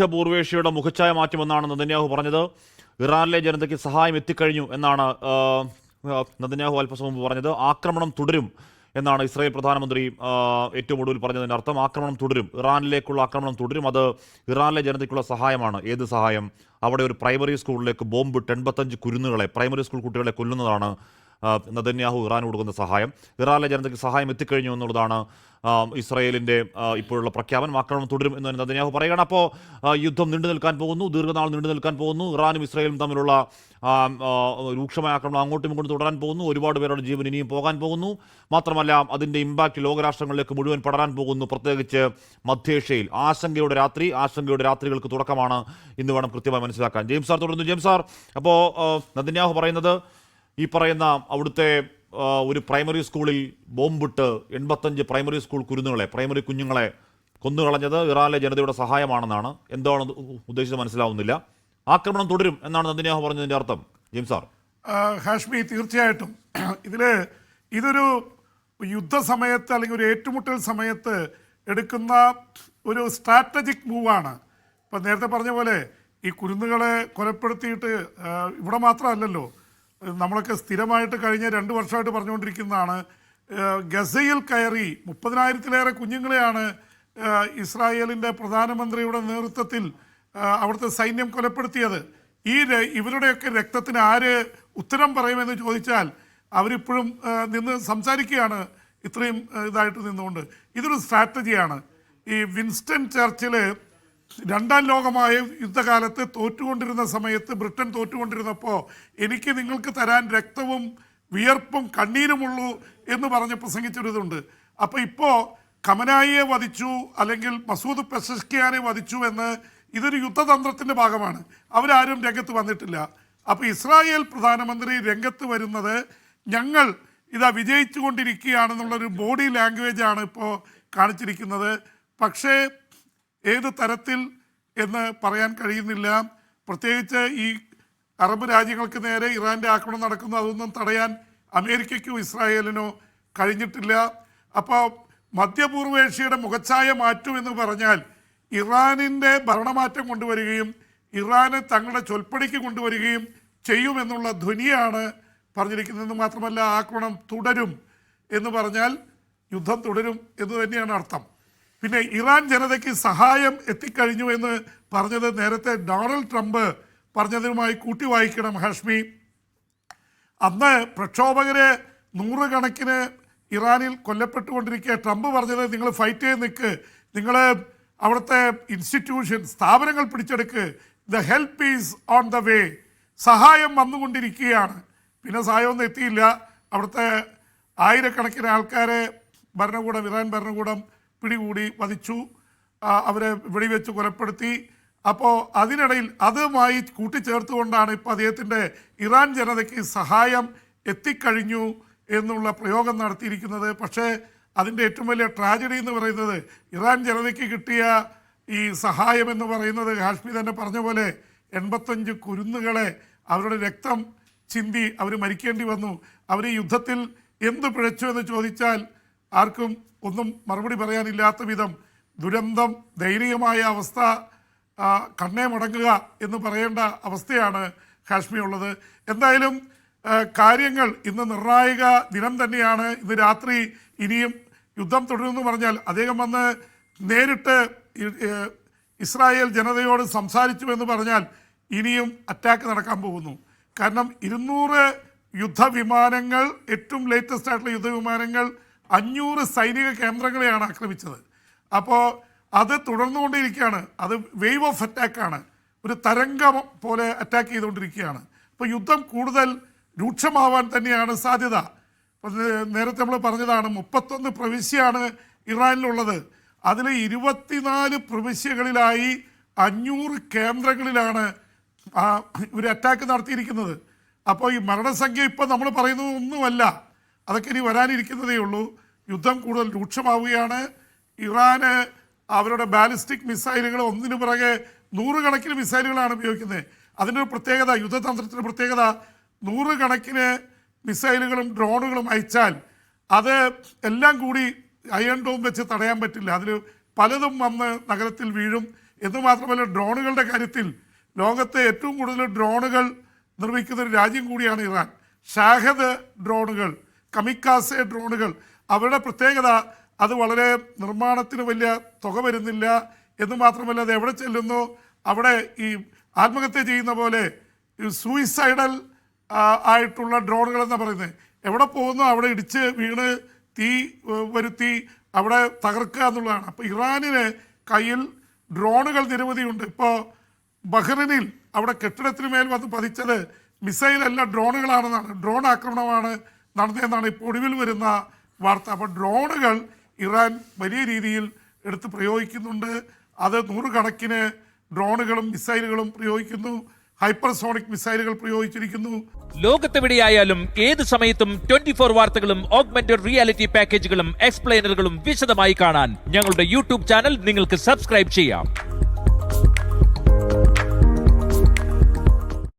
മധ്യപൂർവേഷ്യയുടെ മുഖച്ഛായ മാറ്റുമെന്നാണ് നെതന്യാഹു പറഞ്ഞത്. ഇറാനിലെ ജനതയ്ക്ക് സഹായം എത്തിക്കഴിഞ്ഞു എന്നാണ് നെതന്യാഹു അല്പസം മുമ്പ് പറഞ്ഞത്. ആക്രമണം തുടരും എന്നാണ് ഇസ്രായേൽ പ്രധാനമന്ത്രി ഏറ്റവും ഒടുവിൽ പറഞ്ഞതിൻ്റെ അർത്ഥം. ആക്രമണം തുടരും, ഇറാനിലേക്കുള്ള ആക്രമണം തുടരും. അത് ഇറാനിലെ ജനതയ്ക്കുള്ള സഹായമാണ്. ഏത് സഹായം? അവിടെ ഒരു പ്രൈമറി സ്കൂളിലേക്ക് ബോംബിട്ട് 85 കുരുന്നുകളെ, പ്രൈമറി സ്കൂൾ കുട്ടികളെ കൊല്ലുന്നതാണ് നെതന്യാഹു ഇറാന് കൊടുക്കുന്ന സഹായം. ഇറാനിലെ ജനതയ്ക്ക് സഹായം എത്തിക്കഴിഞ്ഞു എന്നുള്ളതാണ് ഇസ്രായേലിൻ്റെ ഇപ്പോഴുള്ള പ്രഖ്യാപനം. ആക്രമണം തുടരും എന്ന് നെതന്യാഹു പറയുകയാണ്. അപ്പോൾ യുദ്ധം നീണ്ടു നിൽക്കാൻ പോകുന്നു, ദീർഘനാൾ നീണ്ടു നിൽക്കാൻ പോകുന്നു. ഇറാനും ഇസ്രായേലും തമ്മിലുള്ള രൂക്ഷമായ ആക്രമണം അങ്ങോട്ടും ഇങ്ങോട്ടും തുടരാൻ പോകുന്നു. ഒരുപാട് പേരുടെ ജീവൻ ഇനിയും പോകാൻ പോകുന്നു. മാത്രമല്ല അതിൻ്റെ ഇമ്പാക്റ്റ് ലോകരാഷ്ട്രങ്ങളിലേക്ക് മുഴുവൻ പടരാൻ പോകുന്നു, പ്രത്യേകിച്ച് മധ്യേഷ്യയിൽ. ആശങ്കയുടെ രാത്രികൾക്ക് തുടക്കമാണ് ഇന്ന് വേണം കൃത്യമായി മനസ്സിലാക്കാൻ. ജെയിംസ് സാർ തുടർന്നു. ജെയിംസ് സാർ, അപ്പോൾ നെതന്യാഹു പറയുന്നത് ഈ പറയുന്ന അവിടുത്തെ ഒരു പ്രൈമറി സ്കൂളിൽ ബോംബിട്ട് 85 പ്രൈമറി സ്കൂൾ കുരുന്നുകളെ, പ്രൈമറി കുഞ്ഞുങ്ങളെ കൊന്നുകളഞ്ഞത് ഇറാനിലെ ജനതയുടെ സഹായമാണെന്നാണ്. എന്താണ് ഉദ്ദേശിച്ചത് മനസ്സിലാവുന്നില്ല. ആക്രമണം തുടരും എന്നാണ് നെതന്യാഹു പറഞ്ഞതിൻ്റെ അർത്ഥം. James sir. ഹാഷ്മി, തീർച്ചയായിട്ടും ഇതൊരു യുദ്ധസമയത്ത് അല്ലെങ്കിൽ ഒരു ഏറ്റുമുട്ടൽ സമയത്ത് എടുക്കുന്ന ഒരു സ്ട്രാറ്റജിക് മൂവാണ്. ഇപ്പം നേരത്തെ പറഞ്ഞ പോലെ ഈ കുരുന്നുകളെ കൊലപ്പെടുത്തിയിട്ട് ഇവിടെ മാത്രമല്ലല്ലോ, നമ്മളൊക്കെ സ്ഥിരമായിട്ട് കഴിഞ്ഞ 2 വർഷമായിട്ട് പറഞ്ഞുകൊണ്ടിരിക്കുന്നതാണ്. ഗസയിൽ കയറി 30,000-ലേറെ കുഞ്ഞുങ്ങളെയാണ് ഇസ്രായേലിൻ്റെ പ്രധാനമന്ത്രിയുടെ നേതൃത്വത്തിൽ അവിടുത്തെ സൈന്യം കൊലപ്പെടുത്തിയത്. ഇവരുടെയൊക്കെ രക്തത്തിന് ആര് ഉത്തരം പറയുമെന്ന് ചോദിച്ചാൽ അവരിപ്പോഴും നിന്ന് സംസാരിക്കുകയാണ്, ഇത്രയും ഇതായിട്ട് നിന്നുകൊണ്ട്. ഇതൊരു സ്ട്രാറ്റജിയാണ്. ഈ വിൻസ്റ്റൺ ചർച്ചിൽ 2ാം ലോകമായ യുദ്ധകാലത്ത് തോറ്റുകൊണ്ടിരുന്ന സമയത്ത്, ബ്രിട്ടൻ തോറ്റുകൊണ്ടിരുന്നപ്പോൾ എനിക്ക് നിങ്ങൾക്ക് തരാൻ രക്തവും വിയർപ്പും കണ്ണീരുമുള്ളൂ എന്ന് പറഞ്ഞ് പ്രസംഗിച്ചൊരിതുണ്ട്. അപ്പോൾ ഇപ്പോൾ ഖമനായിയെ വധിച്ചു അല്ലെങ്കിൽ മസൂദ് പെസഷ്കിയാനെ വധിച്ചു എന്ന് ഇതൊരു യുദ്ധതന്ത്രത്തിൻ്റെ ഭാഗമാണ്. അവരാരും രംഗത്ത് വന്നിട്ടില്ല. അപ്പോൾ ഇസ്രായേൽ പ്രധാനമന്ത്രി രംഗത്ത് വരുന്നത് ഞങ്ങൾ വിജയിച്ചു കൊണ്ടിരിക്കുകയാണെന്നുള്ളൊരു ബോഡി ലാംഗ്വേജാണ് ഇപ്പോൾ കാണിച്ചിരിക്കുന്നത്. പക്ഷേ ഏത് തരത്തിൽ എന്ന് പറയാൻ കഴിയുന്നില്ല. പ്രത്യേകിച്ച് ഈ അറബ് രാജ്യങ്ങൾക്ക് നേരെ ഇറാൻ്റെ ആക്രമണം നടക്കുന്നു, അതൊന്നും തടയാൻ അമേരിക്കയ്ക്കോ ഇസ്രായേലിനോ കഴിഞ്ഞിട്ടില്ല. അപ്പോൾ മധ്യപൂർവേഷ്യയുടെ മുഖച്ഛായ മാറ്റും എന്ന് പറഞ്ഞാൽ ഇറാനിൻ്റെ ഭരണമാറ്റം കൊണ്ടുവരികയും ഇറാനെ തങ്ങളുടെ ചൊൽപ്പടിക്ക് കൊണ്ടുവരികയും ചെയ്യുമെന്നുള്ള ധ്വനിയാണ് പറഞ്ഞിരിക്കുന്നതെന്ന് മാത്രമല്ല, ആക്രമണം തുടരും എന്ന് പറഞ്ഞാൽ യുദ്ധം തുടരും എന്ന് തന്നെയാണ് അർത്ഥം. പിന്നെ ഇറാൻ ജനതയ്ക്ക് സഹായം എത്തിക്കഴിഞ്ഞു എന്ന് പറഞ്ഞത് നേരത്തെ ഡൊണാൾഡ് ട്രംപ് പറഞ്ഞതുമായി കൂട്ടി വായിക്കണം ഹാഷ്മി. അന്ന് പ്രക്ഷോഭകരെ 100 കണക്കിന് ഇറാനിൽ കൊല്ലപ്പെട്ടുകൊണ്ടിരിക്കുക. ട്രംപ് പറഞ്ഞത് നിങ്ങൾ ഫൈറ്റ് ചെയ്ത് നിൽക്ക്, നിങ്ങൾ അവിടുത്തെ ഇൻസ്റ്റിറ്റ്യൂഷൻ സ്ഥാപനങ്ങൾ പിടിച്ചെടുക്ക്, the help is on the way, സഹായം വന്നുകൊണ്ടിരിക്കുകയാണ്. പിന്നെ സഹായമൊന്നും എത്തിയില്ല. അവിടുത്തെ ആയിരക്കണക്കിന് ആൾക്കാരെ ഇറാൻ ഭരണകൂടം പിടികൂടി വധിച്ചു, അവരെ വെടിവെച്ച് കൊലപ്പെടുത്തി. അപ്പോൾ അതിനിടയിൽ അതുമായി കൂട്ടിച്ചേർത്തുകൊണ്ടാണ് ഇപ്പോൾ അദ്ദേഹത്തിൻ്റെ ഇറാൻ ജനതയ്ക്ക് സഹായം എത്തിക്കഴിഞ്ഞു എന്നുള്ള പ്രയോഗം നടത്തിയിരിക്കുന്നത്. പക്ഷേ അതിൻ്റെ ഏറ്റവും വലിയ ട്രാജഡി എന്ന് പറയുന്നത് ഇറാൻ ജനതയ്ക്ക് കിട്ടിയ ഈ സഹായം എന്ന് പറയുന്നത് ഹാഷ്മി തന്നെ പറഞ്ഞ പോലെ 85 കുരുന്നുകളെ അവരുടെ രക്തം ചിന്തി അവർ മരിക്കേണ്ടി വന്നു. അവർ ഈ യുദ്ധത്തിൽ എന്ത് പിഴച്ചു എന്ന് ചോദിച്ചാൽ ആർക്കും ഒന്നും മറുപടി പറയാനില്ലാത്ത വിധം ദുരന്തം, ദയനീയമായ അവസ്ഥ, കണ്ണേ മടങ്ങുക എന്ന് പറയേണ്ട അവസ്ഥയാണ് ഹാഷ്മി ഉള്ളത്. എന്തായാലും കാര്യങ്ങൾ ഇന്ന് നിർണായക ദിനം തന്നെയാണ്. ഇന്ന് രാത്രി ഇനിയും യുദ്ധം തുടരുമെന്ന് പറഞ്ഞാൽ അദ്ദേഹം വന്ന് നേരിട്ട് ഇസ്രായേൽ ജനതയോട് സംസാരിച്ചു എന്ന് പറഞ്ഞാൽ ഇനിയും അറ്റാക്ക് നടക്കാൻ പോകുന്നു. കാരണം 200 യുദ്ധവിമാനങ്ങൾ, ഏറ്റവും ലേറ്റസ്റ്റ് ആയിട്ടുള്ള യുദ്ധവിമാനങ്ങൾ 500 സൈനിക കേന്ദ്രങ്ങളെയാണ് ആക്രമിച്ചത്. അപ്പോൾ അത് തുടർന്നുകൊണ്ടിരിക്കുകയാണ്. അത് വേവ് ഓഫ് അറ്റാക്കാണ്, ഒരു തരംഗം പോലെ അറ്റാക്ക് ചെയ്തുകൊണ്ടിരിക്കുകയാണ്. അപ്പോൾ യുദ്ധം കൂടുതൽ രൂക്ഷമാവാൻ തന്നെയാണ് സാധ്യത. നേരത്തെ നമ്മൾ പറഞ്ഞതാണ് 31 പ്രവിശ്യയാണ് ഇറാനിലുള്ളത്. അതിൽ 24 പ്രവിശ്യകളിലായി 500 കേന്ദ്രങ്ങളിലാണ് ഒരു അറ്റാക്ക് നടത്തിയിരിക്കുന്നത്. അപ്പോൾ ഈ മരണസംഖ്യ ഇപ്പം നമ്മൾ പറയുന്നത് ഒന്നുമല്ല, അതൊക്കെ ഇനി വരാനിരിക്കുന്നതേ ഉള്ളൂ. യുദ്ധം കൂടുതൽ രൂക്ഷമാവുകയാണ്. ഇറാന് അവരുടെ ബാലിസ്റ്റിക് മിസൈലുകൾ ഒന്നിനു പുറകെ 100 കണക്കിന് മിസൈലുകളാണ് ഉപയോഗിക്കുന്നത്. അതിൻ്റെ പ്രത്യേകത, യുദ്ധതന്ത്രത്തിൻ്റെ പ്രത്യേകത, 100 കണക്കിന് മിസൈലുകളും ഡ്രോണുകളും അയച്ചാൽ അത് എല്ലാം കൂടി അയൺ ഡോം വെച്ച് തടയാൻ പറ്റില്ല. അതിൽ പലതും വന്ന് നഗരത്തിൽ വീഴും. എന്ന് മാത്രമല്ല ഡ്രോണുകളുടെ കാര്യത്തിൽ ലോകത്തെ ഏറ്റവും കൂടുതൽ ഡ്രോണുകൾ നിർമ്മിക്കുന്ന ഒരു രാജ്യം കൂടിയാണ് ഇറാൻ. ഷാഹദ് ഡ്രോണുകൾ, കമിക്കാസെ ഡ്രോണുകൾ, അവരുടെ പ്രത്യേകത അത് വളരെ നിർമ്മാണത്തിന് വലിയ തുക വരുന്നില്ല എന്ന് മാത്രമല്ല അത് എവിടെ ചെല്ലുന്നു അവിടെ ഈ ആത്മഹത്യ ചെയ്യുന്ന പോലെ സൂയിസൈഡൽ ആയിട്ടുള്ള ഡ്രോണുകൾ എന്നാണ് പറയുന്നത്. എവിടെ പോകുന്നു അവിടെ ഇടിച്ച് വീണ് തീ വരുത്തി അവിടെ തകർക്കുക എന്നുള്ളതാണ്. അപ്പോൾ ഇറാനിന് കയ്യിൽ ഡ്രോണുകൾ നിരവധിയുണ്ട്. ഇപ്പോൾ ബഹ്റിനിൽ അവിടെ കെട്ടിടത്തിന് മേൽ വന്ന് പതിച്ചത് മിസൈലല്ല ഡ്രോണുകളാണെന്നാണ്, ഡ്രോൺ ആക്രമണമാണ് നടന്നതെന്നാണ് ഇപ്പോൾ ഒടുവിൽ വരുന്ന വാർത്ത. അപ്പോൾ ഡ്രോണുകൾ ഇറാൻ വലിയ രീതിയിൽ എടുത്ത് പ്രയോഗിക്കുന്നുണ്ട്. അത് നൂറുകണക്കിന് ഡ്രോണുകളും മിസൈലുകളും പ്രയോഗിക്കുന്നു, ഹൈപ്പർസോണിക് മിസൈലുകൾ പ്രയോഗിച്ചിരിക്കുന്നു. ലോകത്തെവിടെയായാലും ഏത് സമയത്തും 24 വാർത്തകളും ഓഗ്മെന്റഡ് റിയാലിറ്റി പാക്കേജുകളും എക്സ്പ്ലെയിനറുകളും വിശദമായി കാണാൻ ഞങ്ങളുടെ യൂട്യൂബ് ചാനൽ നിങ്ങൾക്ക് സബ്സ്ക്രൈബ് ചെയ്യാം.